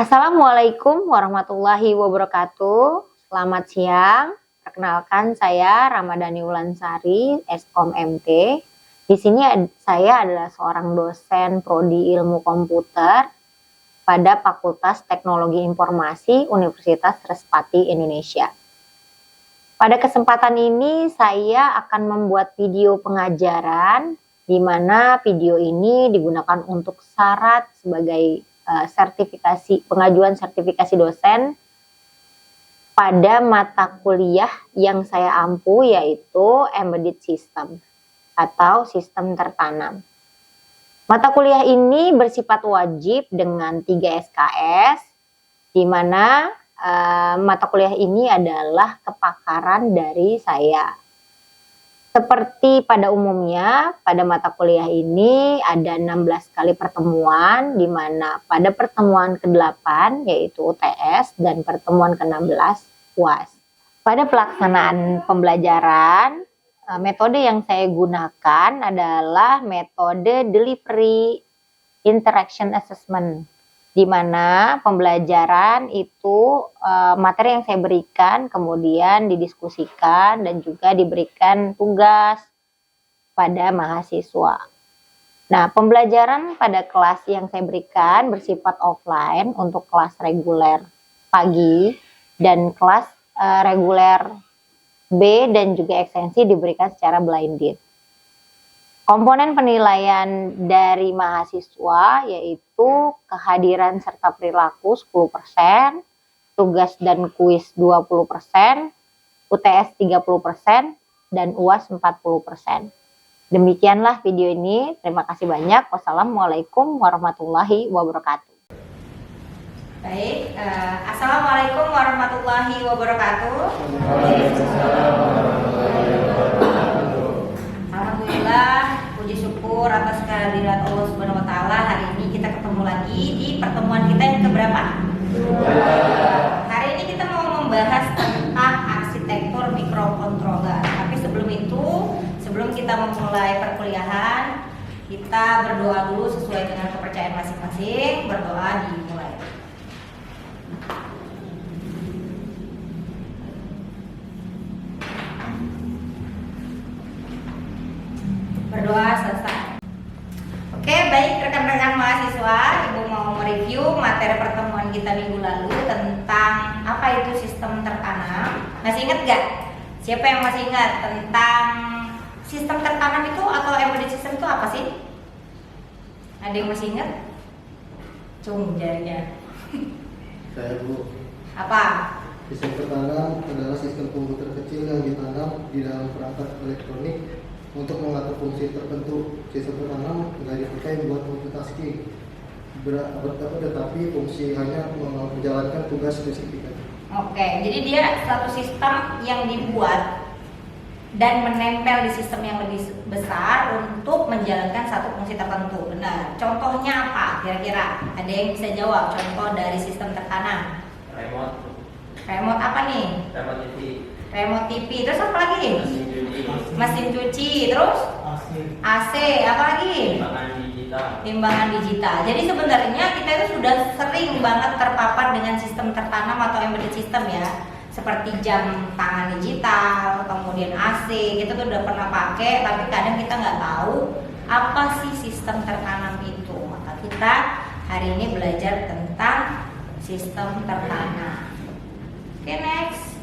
Assalamualaikum warahmatullahi wabarakatuh. Selamat siang. Perkenalkan saya Ramadhani Ulansari, Eskom MT. Di sini saya adalah seorang dosen prodi Ilmu Komputer pada Fakultas Teknologi Informasi Universitas Respati Indonesia. Pada kesempatan ini saya akan membuat video pengajaran di mana video ini digunakan untuk syarat sebagai pengajuan sertifikasi dosen pada mata kuliah yang saya ampu, yaitu Embedded System atau sistem tertanam. Mata kuliah ini bersifat wajib dengan 3 SKS, di mana mata kuliah ini adalah kepakaran dari saya. Seperti pada umumnya, pada mata kuliah ini ada 16 kali pertemuan, di mana pada pertemuan ke-8 yaitu UTS dan pertemuan ke-16 UAS. Pada pelaksanaan pembelajaran, metode yang saya gunakan adalah metode Delivery Interaction Assessment, di mana pembelajaran itu materi yang saya berikan kemudian didiskusikan dan juga diberikan tugas pada mahasiswa. Nah, pembelajaran pada kelas yang saya berikan bersifat offline untuk kelas reguler pagi dan kelas reguler B dan juga ekstensi diberikan secara blinded. Komponen penilaian dari mahasiswa yaitu kehadiran serta perilaku 10%, tugas dan kuis 20%, UTS 30%, dan UAS 40%. Demikianlah video ini. Terima kasih banyak. Wassalamualaikum warahmatullahi wabarakatuh. Baik, Assalamualaikum warahmatullahi wabarakatuh. Alhamdulillah, puji syukur atas kehadirat Allah Subhanahu wa taala. Hari ini kita ketemu lagi di pertemuan kita yang keberapa? Hari ini kita mau membahas tentang arsitektur microcontroller. Tapi sebelum kita memulai perkuliahan, kita berdoa dulu sesuai dengan kepercayaan masing-masing. Berdoa dimulai. Berdoa selesai. Oke, baik rekan-rekan mahasiswa, Ibu mau mereview materi pertemuan kita minggu lalu tentang apa itu sistem tertanam. Masih ingat gak? Siapa yang masih ingat tentang sistem tertanam itu atau embedded system itu apa sih? Ada yang masih ingat? Cung jarinya. Saya Bu. Apa? Sistem tertanam adalah sistem komputer kecil yang ditanam di dalam perangkat elektronik untuk mengatur fungsi tertentu. Sistem tertanam nggak dipakai buat multitasking, tetapi fungsi hanya menjalankan tugas spesifik. Oke, jadi dia satu sistem yang dibuat dan menempel di sistem yang lebih besar untuk menjalankan satu fungsi tertentu. Benar. Contohnya apa? Kira-kira ada yang bisa jawab contoh dari sistem tertanam? Remote apa nih? Remote TV. Terus apa lagi? Mesin cuci. Terus? AC. Apa lagi? Timbangan digital. Jadi sebenarnya kita itu sudah sering banget terpapar dengan sistem tertanam atau embedded system ya. Seperti jam tangan digital, kemudian AC, kita tuh udah pernah pakai, tapi kadang kita nggak tahu apa sih sistem tertanam itu. Maka kita hari ini belajar tentang sistem tertanam. Oke, next.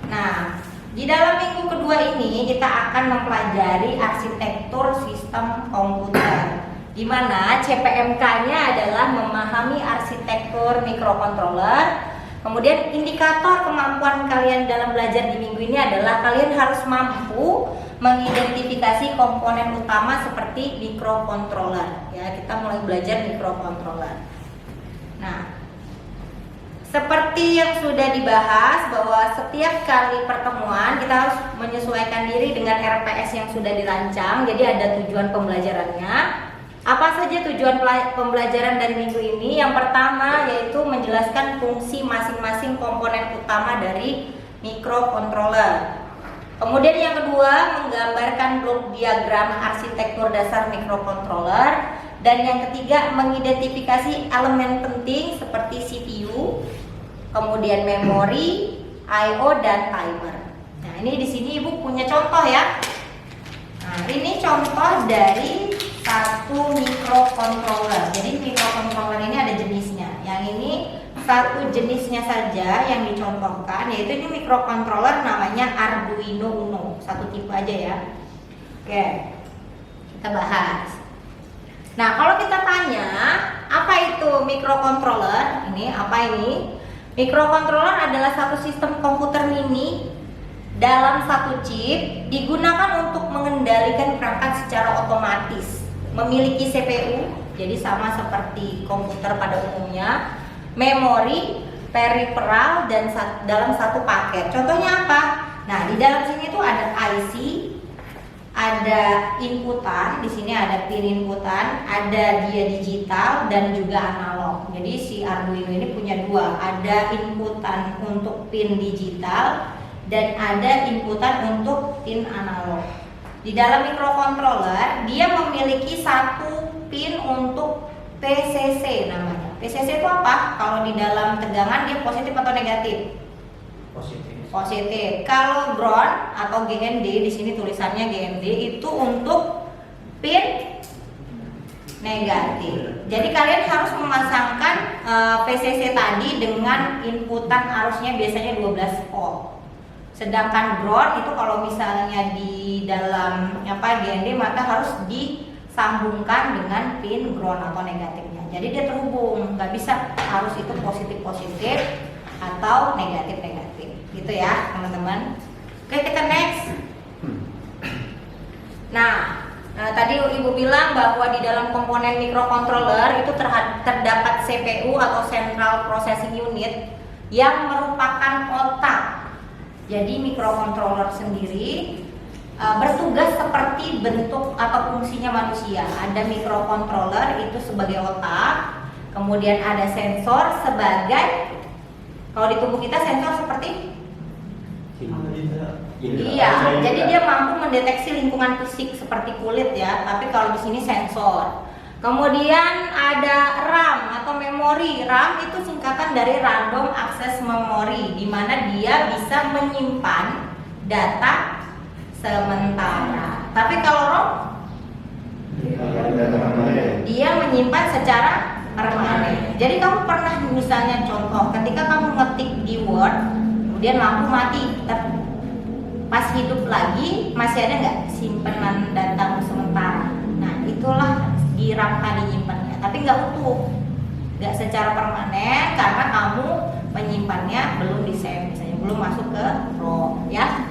Nah, di dalam minggu kedua ini kita akan mempelajari arsitektur sistem komputer, di mana CPMK-nya adalah memahami arsitektur microcontroller. Kemudian indikator kemampuan kalian dalam belajar di minggu ini adalah kalian harus mampu mengidentifikasi komponen utama seperti microcontroller. Ya, kita mulai belajar microcontroller. Nah, seperti yang sudah dibahas bahwa setiap kali pertemuan kita harus menyesuaikan diri dengan RPS yang sudah dirancang. Jadi ada tujuan pembelajarannya. Apa saja tujuan pembelajaran dari minggu ini? Yang pertama yaitu menjelaskan fungsi masing-masing komponen utama dari microcontroller. Kemudian yang kedua, menggambarkan blok diagram arsitektur dasar microcontroller. Dan yang ketiga, mengidentifikasi elemen penting seperti CPU, kemudian memori, I/O dan timer. Nah, ini di sini Ibu punya contoh ya. Nah, ini contoh dari satu microcontroller. Jadi microcontroller ini ada jenisnya. Yang ini satu jenisnya saja yang dicontohkan, yaitu ini microcontroller namanya Arduino Uno. Satu tipe aja ya. Oke, kita bahas. Nah, kalau kita tanya apa itu microcontroller, ini apa ini? Microcontroller adalah satu sistem komputer mini dalam satu chip, digunakan untuk mengendalikan perangkat secara otomatis. Memiliki CPU, jadi sama seperti komputer pada umumnya, memori, peripheral, dan dalam satu paket. Contohnya apa? Nah, di dalam sini tuh ada IC, ada inputan, di sini ada pin inputan, ada dia digital dan juga analog. Jadi si Arduino ini punya dua, ada inputan untuk pin digital dan ada inputan untuk pin analog. Di dalam microcontroller dia memiliki satu pin untuk PCC namanya. PCC itu apa? Kalau di dalam tegangan dia positif atau negatif? Positif. Kalau ground atau GND, di sini tulisannya GND, itu untuk pin negatif. Jadi kalian harus memasangkan PCC tadi dengan inputan arusnya biasanya 12 volt. Sedangkan ground itu kalau misalnya di dalam GND maka harus disambungkan dengan pin ground atau negatifnya. Jadi dia terhubung, nggak bisa arus itu positif atau negatif, gitu ya teman-teman. Oke, kita next. Nah, tadi Ibu bilang bahwa di dalam komponen microcontroller itu terdapat CPU atau Central Processing Unit yang merupakan otak. Jadi microcontroller sendiri bertugas seperti bentuk atau fungsinya manusia. Ada microcontroller itu sebagai otak, kemudian ada sensor sebagai, kalau di tubuh kita sensor seperti iya, jadi dia mampu mendeteksi lingkungan fisik seperti kulit ya, tapi kalau di sini sensor. Kemudian ada RAM atau memori. RAM itu singkatan dari Random Access Memory, di mana dia bisa menyimpan data sementara. Tapi kalau ROM, dia menyimpan secara permanen. Jadi kamu pernah misalnya contoh, ketika kamu ngetik di Word, kemudian lampu mati, pas hidup lagi masih ada nggak simpenan data sementara? Nah, itulah di RAM tadi nyimpannya, tapi nggak utuh, nggak secara permanen karena kamu menyimpannya belum di save, misalnya belum masuk ke ROM ya.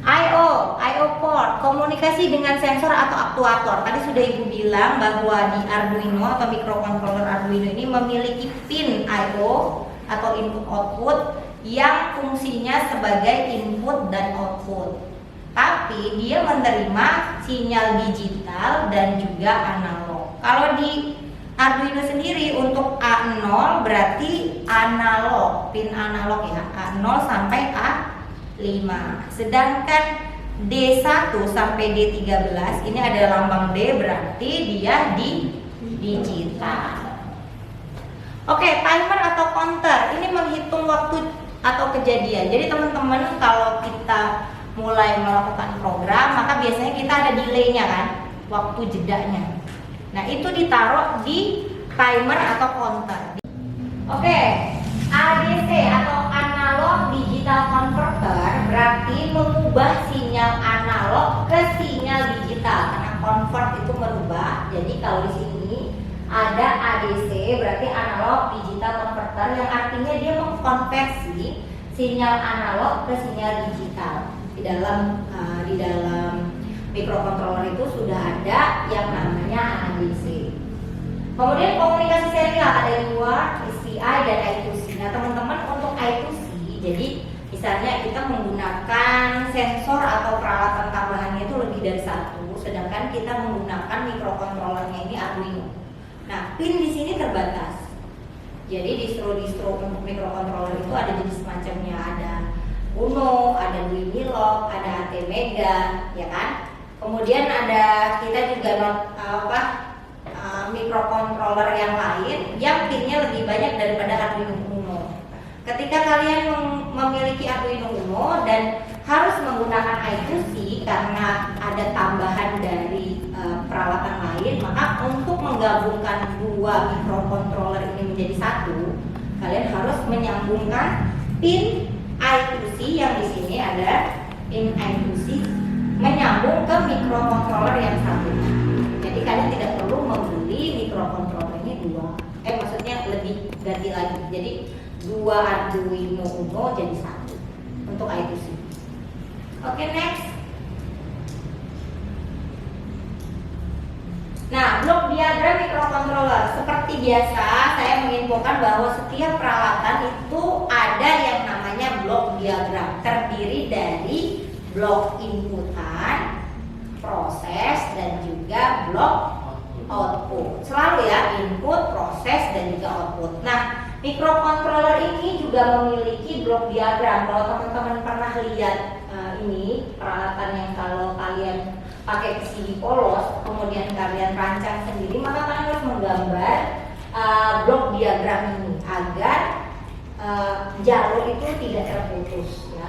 I/O port, komunikasi dengan sensor atau aktuator. Tadi sudah Ibu bilang bahwa di Arduino atau microcontroller Arduino ini memiliki pin I/O atau input output yang fungsinya sebagai input dan output. Tapi dia menerima sinyal digital dan juga analog. Kalau di Arduino sendiri untuk A0 berarti analog, pin analog ya, A0 sampai A5. Sedangkan D1 sampai D13 ini ada lambang D, berarti dia di digital. Oke, timer atau counter ini menghitung waktu atau kejadian. Jadi teman-teman kalau kita mulai melakukan program, maka biasanya kita ada delay-nya kan, waktu jedanya. Nah, itu ditaruh di timer atau counter. Oke, ADC atau analog digital converter berarti mengubah sinyal analog ke sinyal digital. Karena convert itu merubah. Jadi kalau di sini ada ADC berarti analog digital converter, yang artinya dia mengkonversi sinyal analog ke sinyal digital. Di dalam microcontroller itu sudah ada yang namanya ADC. Kemudian komunikasi serial ada UART, SPI dan I2C. Nah teman-teman, untuk I2C, jadi misalnya kita menggunakan sensor atau peralatan tambahannya itu lebih dari satu, sedangkan kita menggunakan microcontrollernya ini Arduino. Nah, pin di sini terbatas. Jadi distro untuk microcontroller itu ada jenis macamnya, ada Uno, ada Duinilog, ada ATmega, ya kan? Kemudian ada kita juga microcontroller yang lain yang pinnya lebih banyak daripada Arduino Uno. ketika kalian memiliki Arduino Uno dan harus menggunakan I2C karena ada tambahan dari peralatan lain, maka untuk menggabungkan dua microcontroller ini menjadi satu, kalian harus menyambungkan pin I2C yang di sini ada pin I2C menyambung ke microcontroller yang satu. Jadi kalian tidak perlu membeli microcontroller ini dua. Maksudnya lebih ganti lagi. Jadi dua Arduino Uno jadi satu untuk I2C. Oke, next. Nah, blok diagram microcontroller. Seperti biasa, saya menginfokan bahwa setiap peralatan itu ada yang namanya blok diagram. Terdiri dari blok inputan, proses, dan juga blok output. Selalu ya, input, proses, dan juga output. Nah, microcontroller ini juga memiliki blok diagram. Kalau teman-teman pernah lihat ini peralatan yang kalau kalian pakai PCB polos, kemudian kalian rancang sendiri, maka kalian harus menggambar blok diagram ini agar jalur itu tidak terputus. Ya.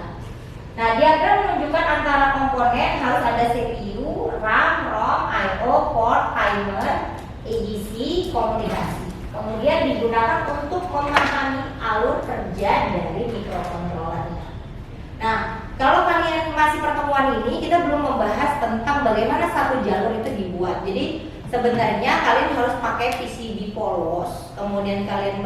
Nah, diagram menunjukkan antara komponen harus ada CPU, RAM, ROM, I/O, port, timer, ADC, komunikasi. Kemudian digunakan untuk memahami alur kerja dari microcontrollernya. Nah, kalau kalian masih pertemuan ini, kita belum membahas tentang bagaimana satu jalur itu dibuat. Jadi sebenarnya kalian harus pakai PCB polos, kemudian kalian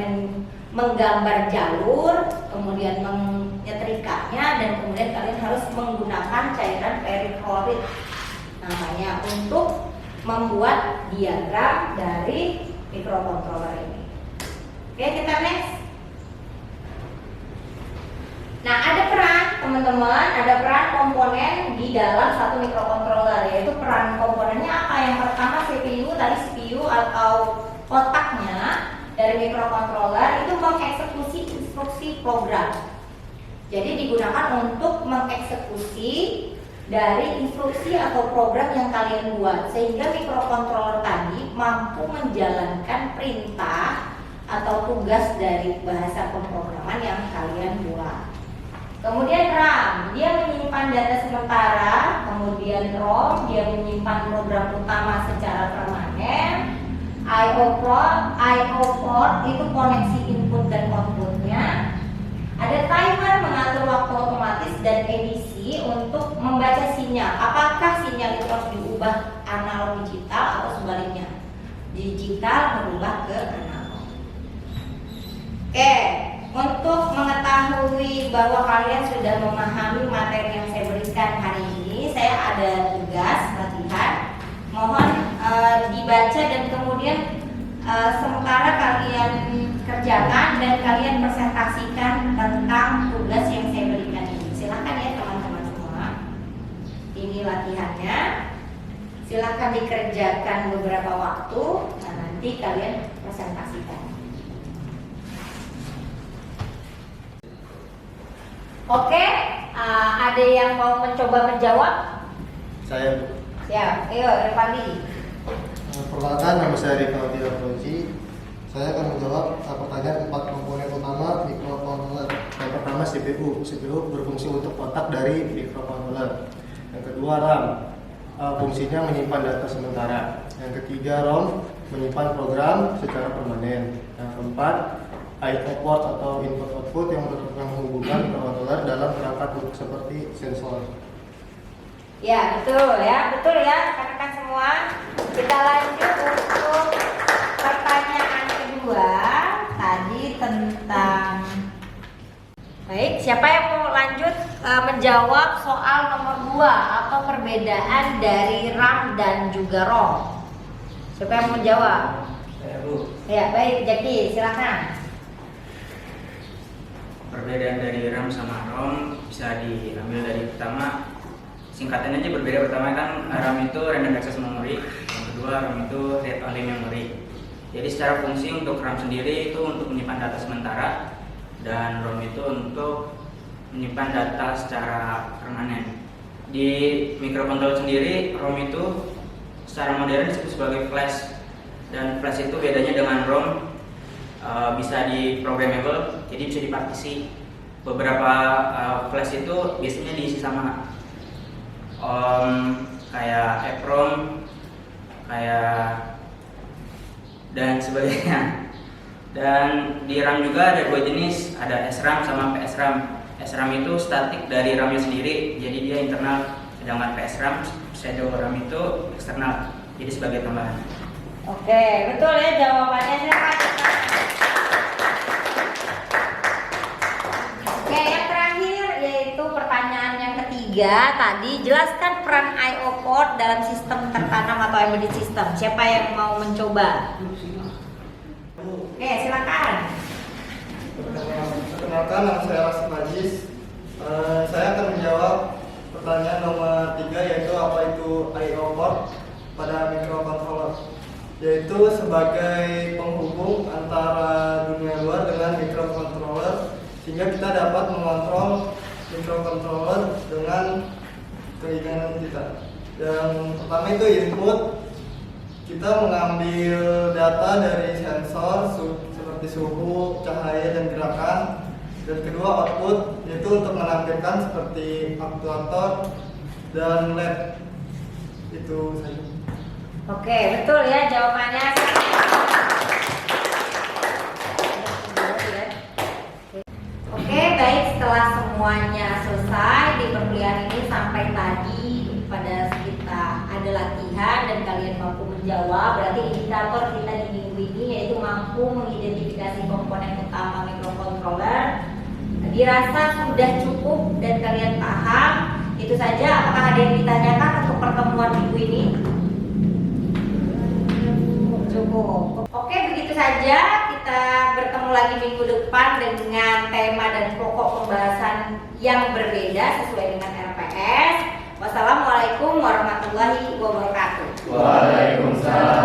menggambar jalur, kemudian menyetrikanya, dan kemudian kalian harus menggunakan cairan periklorid namanya untuk membuat diagram dari microcontroller ini. Oke, kita next. Nah, ada peran teman-teman, ada peran komponen di dalam satu microcontroller, yaitu peran komponennya apa? Yang pertama CPU, tadi CPU atau otaknya dari microcontroller itu mengeksekusi instruksi program. Jadi digunakan untuk mengeksekusi dari instruksi atau program yang kalian buat, sehingga microcontroller tadi mampu menjalankan perintah atau tugas dari bahasa pemrograman yang kalian buat. Kemudian RAM, dia menyimpan data sementara. Kemudian ROM, dia menyimpan program utama secara permanen. I/O port itu koneksi input dan outputnya. Ada timer mengatur waktu otomatis dan ADC untuk membaca sinyal. Apakah sinyal itu harus diubah analog digital atau sebaliknya? Digital berubah ke analog. Oke. Untuk mengetahui bahwa kalian sudah memahami materi yang saya berikan hari ini, saya ada tugas latihan. Mohon dibaca dan kemudian sementara kalian kerjakan dan kalian presentasikan tentang tugas yang saya berikan ini. Silakan ya teman-teman semua. Ini latihannya. Silakan dikerjakan beberapa waktu. Nah, nanti kalian presentasikan. Oke, ada yang mau mencoba menjawab? Saya, Bu. Siap, ayo Revali. Perkenalkan, nama saya Rivaldi Afrozi. Saya akan menjawab pertanyaan 4 komponen utama microcontroller. Yang pertama CPU. CPU berfungsi untuk otak dari microcontroller. Yang kedua RAM. Fungsinya menyimpan data sementara. Yang ketiga ROM, menyimpan program secara permanen. Yang keempat I/O port atau input output yang menghubungkan microcontroller dalam perangkat seperti sensor. Ya, betul ya, rekan-rekan semua. Kita lanjut untuk pertanyaan kedua. Tadi tentang baik, siapa yang mau lanjut menjawab soal nomor 2 atau perbedaan dari RAM dan juga ROM? Siapa yang mau jawab? Saya, Bu. Ya, baik, Jaki, silakan. Perbedaan dari RAM sama ROM bisa diambil dari pertama, singkatannya aja berbeda. Pertama kan RAM itu random access memory, yang kedua ROM itu read only memory. Jadi secara fungsi untuk RAM sendiri itu untuk menyimpan data sementara dan ROM itu untuk menyimpan data secara permanen. Di microcontroller sendiri ROM itu secara modern disebut sebagai flash, dan flash itu bedanya dengan ROM. bisa di programmable, jadi bisa dipartisi. Beberapa flash itu biasanya diisi sama kayak EPROM, kayak dan sebagainya. Dan di RAM juga ada dua jenis, ada SRAM sama PSRAM. SRAM itu statik dari RAM-nya sendiri, jadi dia internal. Sedangkan PSRAM, shadow RAM itu eksternal, jadi sebagai tambahan. Oke, betul ya jawabannya. Silakan. Oke, yang terakhir yaitu pertanyaan yang ketiga tadi, jelaskan peran I/O port dalam sistem tertanam atau embedded system. Siapa yang mau mencoba? Oke, silakan. Perkenalkan, nama saya Rasid Majis. Saya akan menjawab pertanyaan nomor 3, yaitu apa itu I/O port pada microcontroller, yaitu sebagai penghubung antara dunia luar dengan microcontroller sehingga kita dapat mengontrol microcontroller dengan keinginan kita. Yang pertama itu input, kita mengambil data dari sensor seperti suhu, cahaya, dan gerakan. Dan kedua output, yaitu untuk menampilkan seperti aktuator dan LED. Itu saja. Oke, betul ya jawabannya. Oke, baik, setelah semuanya selesai di perkuliahan ini sampai tadi pada kita ada latihan dan kalian mampu menjawab, berarti indikator kita di minggu ini yaitu mampu mengidentifikasi komponen utama microcontroller. Dirasa sudah cukup dan kalian paham. Itu saja. Apakah ada yang ditanyakan untuk pertemuan minggu ini? Cukup. Oke, begitu saja. Kita bertemu lagi minggu depan dengan tema dan pokok pembahasan yang berbeda sesuai dengan RPS. Wassalamualaikum warahmatullahi wabarakatuh. Waalaikumsalam.